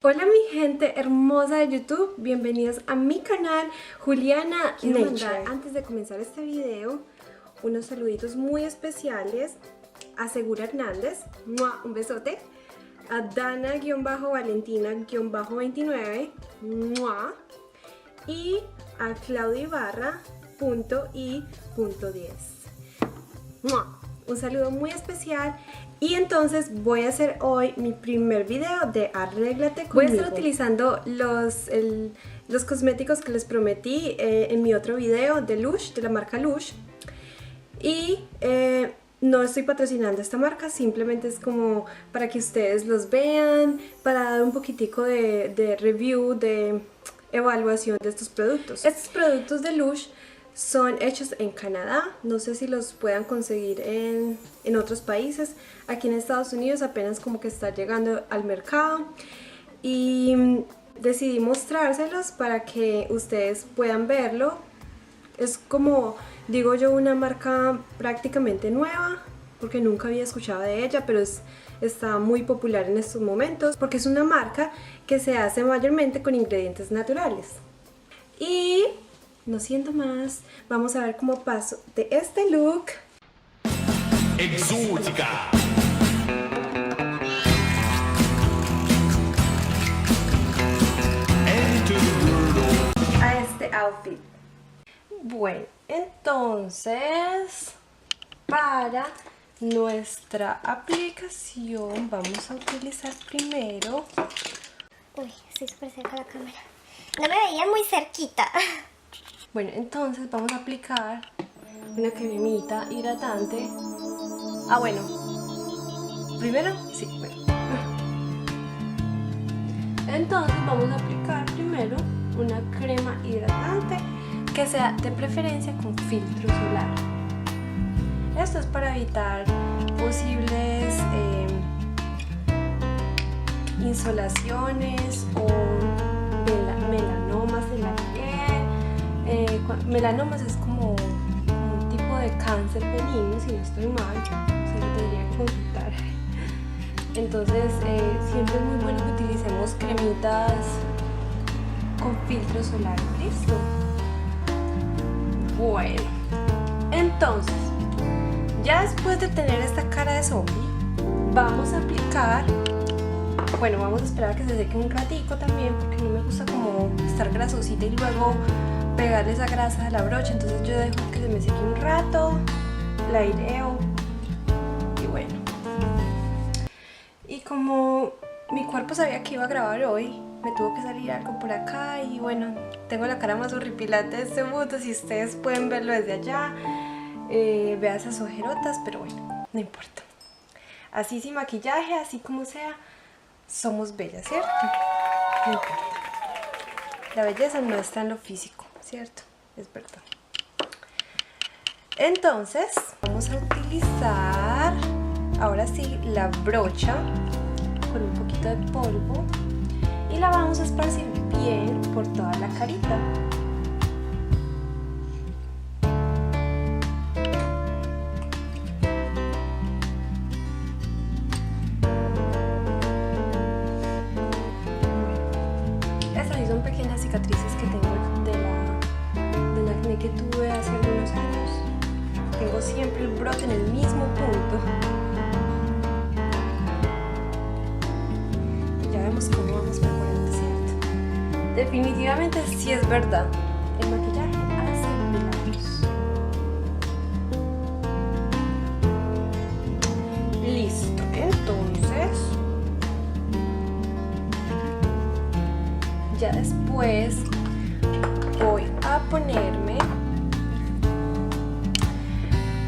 Hola mi gente hermosa de YouTube, bienvenidos a mi canal Juliana Nature. Antes de comenzar este video, unos saluditos muy especiales a Segura Hernández, ¡mua! Un besote, a Dana-Valentina-29, ¡mua! Y a Claudia Ibarra.i.10. Un saludo muy especial. Y entonces voy a hacer hoy mi primer video de Arréglate Conmigo. Voy a estar utilizando los cosméticos que les prometí en mi otro video de Lush, de la marca Lush. Y no estoy patrocinando esta marca, simplemente es como para que ustedes los vean, para dar un poquitico de review, de evaluación de estos productos. Estos productos de Lush son hechos en Canadá, no sé si los puedan conseguir en otros países. Aquí en Estados Unidos apenas como que está llegando al mercado y decidí mostrárselos para que ustedes puedan verlo. Es como, digo yo, una marca prácticamente nueva porque nunca había escuchado de ella, pero está muy popular en estos momentos porque es una marca que se hace mayormente con ingredientes naturales. Y no siento más, vamos a ver cómo paso de este look exótica a este outfit. Bueno, entonces para nuestra aplicación vamos a utilizar primero... Uy, estoy súper cerca de la cámara. No me veía muy cerquita. Bueno, entonces vamos a aplicar una cremita hidratante. Ah, bueno. Primero, sí, bueno. Entonces vamos a aplicar primero una crema hidratante que sea de preferencia con filtro solar. Esto es para evitar posibles insolaciones o melanomas en la piel. Melanomas es como un tipo de cáncer benigno, si no estoy mal, se lo debería consultar. Entonces siempre es muy bueno que utilicemos cremitas con filtro solar. ¿Listo? Bueno, entonces ya después de tener esta cara de zombie vamos a aplicar, bueno, vamos a esperar a que se seque un ratico también porque no me gusta como estar grasosita y luego pegarle esa grasa a la brocha. Entonces yo dejo que se me seque un rato, la aireo y bueno. Y como mi cuerpo sabía que iba a grabar hoy, me tuvo que salir algo por acá y bueno, tengo la cara más horripilante de este mundo. Si ustedes pueden verlo desde allá, vea esas ojerotas, pero bueno, no importa. Así sin maquillaje, así como sea, somos bellas, ¿cierto? No importa. La belleza no está en lo físico, ¿cierto? Es verdad. Entonces, vamos a utilizar, ahora sí, la brocha con un poquito de polvo y la vamos a esparcir bien por toda la carita. Son pequeñas cicatrices que tengo del acné que tuve hace algunos años. Tengo siempre el brote en el mismo punto. Y ya vemos cómo vamos mejorando, ¿cierto? Definitivamente sí es verdad. El maquillaje hace milagros. Listo, entonces ya después voy a ponerme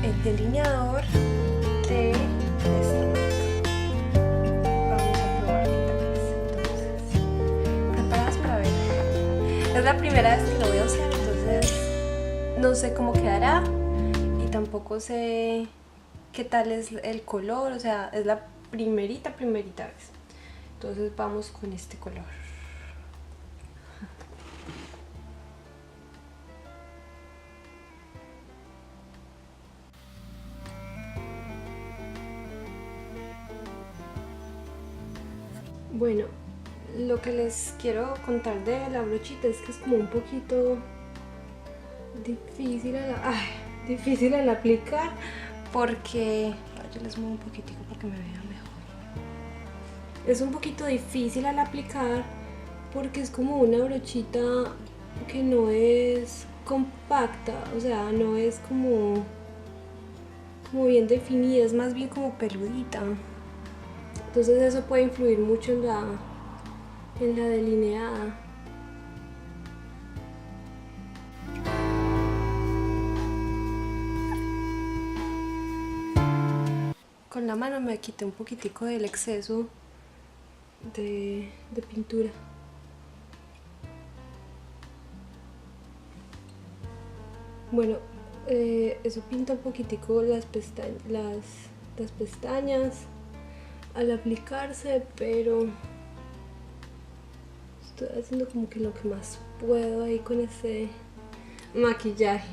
el delineador de esta marca. Vamos a probar qué tal es. Entonces, ¿preparadas para ver? Es la primera vez que lo voy a usar, entonces no sé cómo quedará y tampoco sé qué tal es el color, o sea, es la primerita vez. Entonces vamos con este color. Bueno, lo que les quiero contar de la brochita es que es como un poquito difícil al aplicar, porque yo les muevo un poquitico para que me vean mejor. Es un poquito difícil al aplicar porque es como una brochita que no es compacta, o sea, no es como bien definida, es más bien como peludita. Entonces eso puede influir mucho en la delineada. Con la mano me quité un poquitico del exceso de pintura. Bueno, eso pinta un poquitico las pestañas al aplicarse, pero estoy haciendo como que lo que más puedo ahí con ese maquillaje.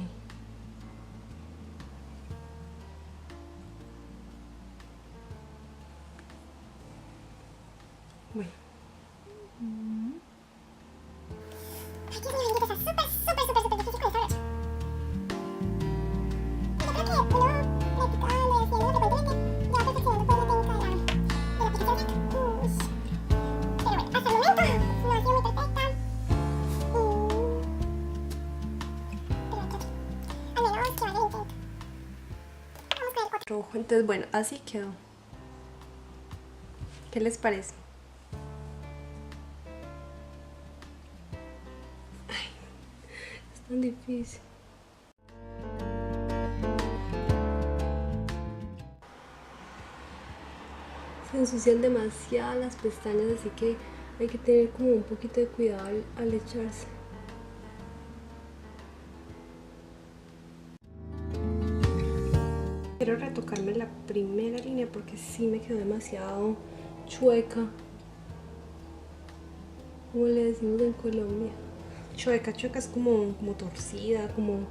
Bueno. Rojo, entonces bueno, así quedó. ¿Qué les parece? Ay, es tan difícil. Se ensucian demasiado las pestañas, así que hay que tener como un poquito de cuidado al echarse. Quiero retocarme la primera línea porque sí me quedó demasiado chueca. Como le decimos en Colombia. Chueca es como torcida, como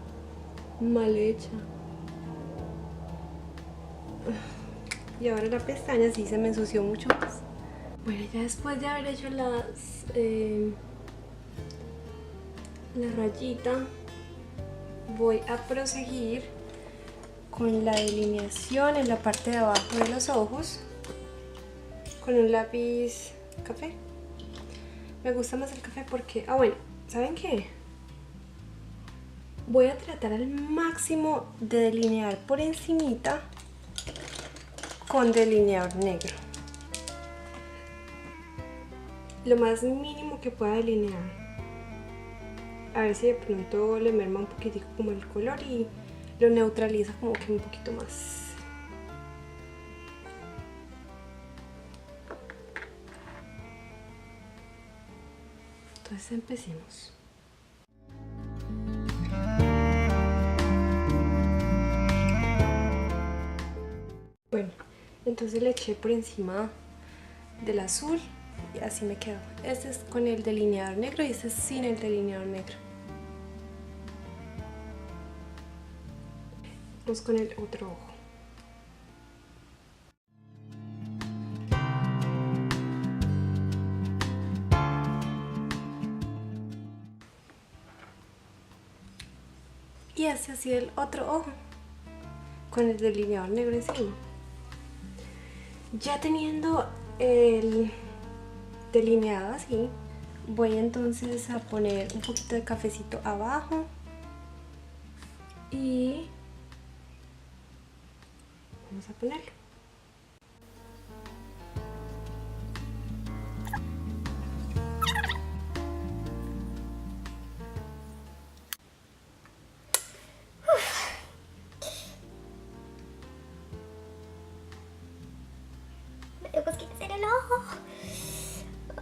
mal hecha. Y ahora la pestaña sí se me ensució mucho más. Bueno, ya después de haber hecho la rayita, voy a proseguir con la delineación en la parte de abajo de los ojos con un lápiz café. Me gusta más el café porque, bueno, ¿saben qué? Voy a tratar al máximo de delinear por encimita con delineador negro. Lo más mínimo que pueda delinear. A ver si de pronto le merma un poquitico como el color y lo neutraliza como que un poquito más. Entonces empecemos. Bueno, entonces le eché por encima del azul y así me quedó. Este es con el delineador negro y este es sin el delineador negro. Vamos con el otro ojo. Y este ha sido el otro ojo con el delineador negro encima. Ya teniendo el delineado así, voy entonces a poner un poquito de cafecito abajo y vamos a ponerlo.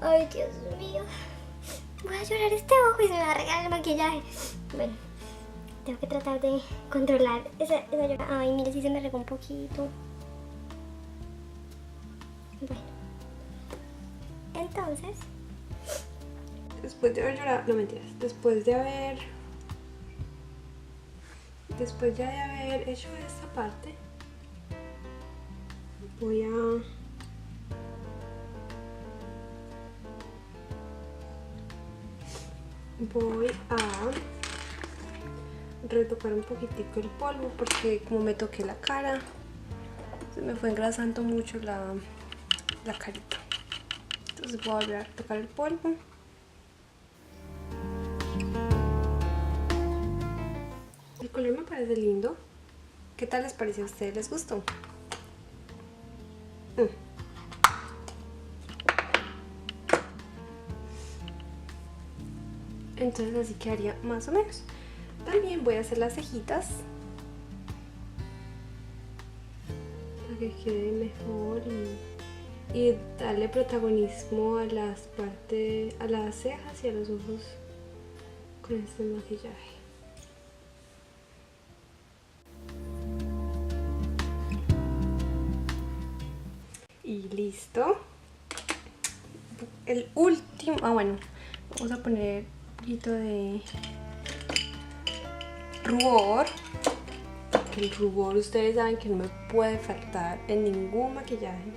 Ay, Dios mío. Voy a llorar este ojo y se me va a regalar el maquillaje. Bueno, tengo que tratar de controlar esa llorada. Ay, mira, si se me regó un poquito. Bueno. Entonces, después de haber llorado, no mentiras, después ya de haber hecho esta parte, voy a voy a retocar un poquitico el polvo porque como me toqué la cara, se me fue engrasando mucho la carita. Entonces voy a volver a retocar el polvo. El color me parece lindo. ¿Qué tal les pareció a ustedes? ¿Les gustó? Entonces así quedaría más o menos. También voy a hacer las cejitas para que quede mejor y darle protagonismo a las partes, a las cejas y a los ojos con este maquillaje. Y listo. El último, bueno, vamos a poner un poquito de rubor. Porque el rubor ustedes saben que no me puede faltar en ningún maquillaje.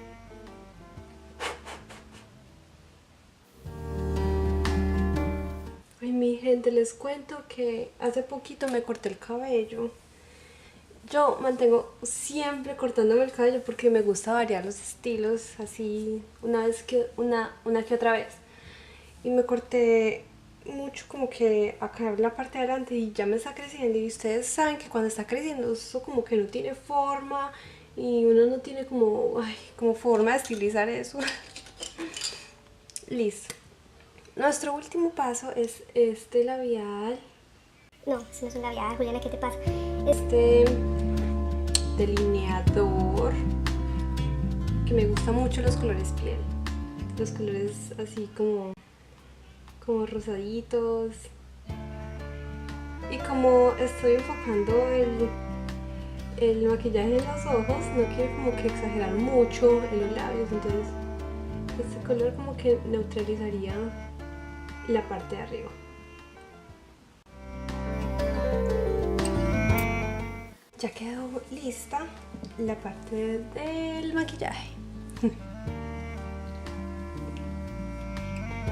Ay, mi gente, les cuento que hace poquito me corté el cabello. Yo mantengo siempre cortándome el cabello porque me gusta variar los estilos, así una que otra vez. Y me corté mucho como que acá en la parte de adelante y ya me está creciendo. Y ustedes saben que cuando está creciendo eso como que no tiene forma y uno no tiene como forma de estilizar eso. Listo. Nuestro último paso es este labial. No, ese no es un labial, Juliana, ¿qué te pasa? Este delineador, que me gusta mucho los colores piel, los colores así como rosaditos, y como estoy enfocando el maquillaje en los ojos, no quiero como que exagerar mucho en los labios, entonces este color como que neutralizaría la parte de arriba. Ya quedó lista la parte del maquillaje.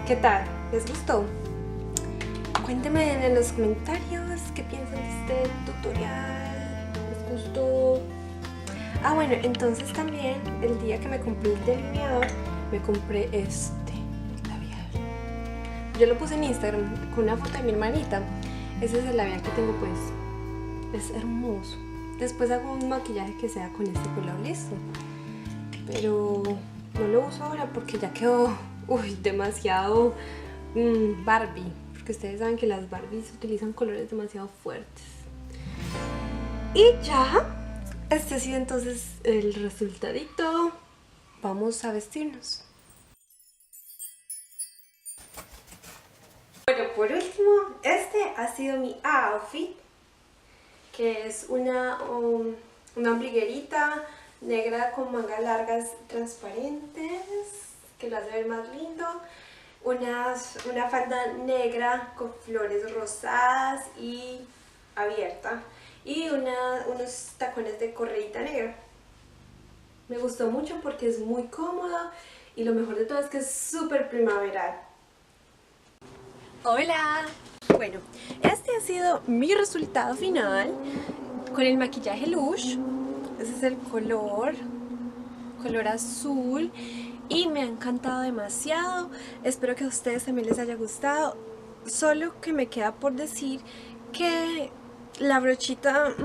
¿Qué tal? ¿Les gustó? Cuéntenme en los comentarios qué piensan de este tutorial. ¿Les gustó? Ah, bueno, entonces también el día que me compré el delineador, me compré este labial. Yo lo puse en Instagram con una foto de mi hermanita. Ese es el labial que tengo pues. Es hermoso. Después hago un maquillaje que sea con este color, listo. Pero no lo uso ahora porque ya quedó demasiado Barbie. Porque ustedes saben que las Barbies utilizan colores demasiado fuertes. Y ya, este ha sido entonces el resultadito. Vamos a vestirnos. Bueno, por último, este ha sido mi outfit, que es una ombliguerita negra con mangas largas transparentes, que lo hace ver más lindo, una falda negra con flores rosadas y abierta, y unos tacones de correíta negra. Me gustó mucho porque es muy cómodo y lo mejor de todo es que es súper primaveral. ¡Hola! Bueno, este ha sido mi resultado final con el maquillaje Lush. Ese es el color azul y me ha encantado demasiado. Espero que a ustedes también les haya gustado. Solo que me queda por decir que la brochita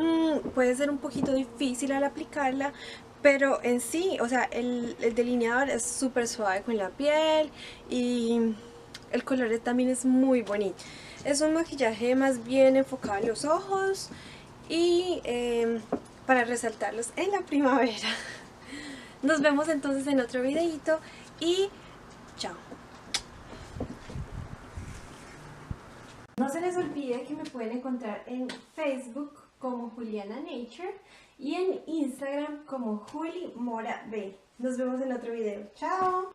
puede ser un poquito difícil al aplicarla, pero en sí, o sea, el delineador es súper suave con la piel y el color también es muy bonito. Es un maquillaje más bien enfocado en los ojos y para resaltarlos en la primavera. Nos vemos entonces en otro videito y chao. No se les olvide que me pueden encontrar en Facebook como Juliana Nature y en Instagram como Juli Mora B. Nos vemos en otro video. ¡Chao!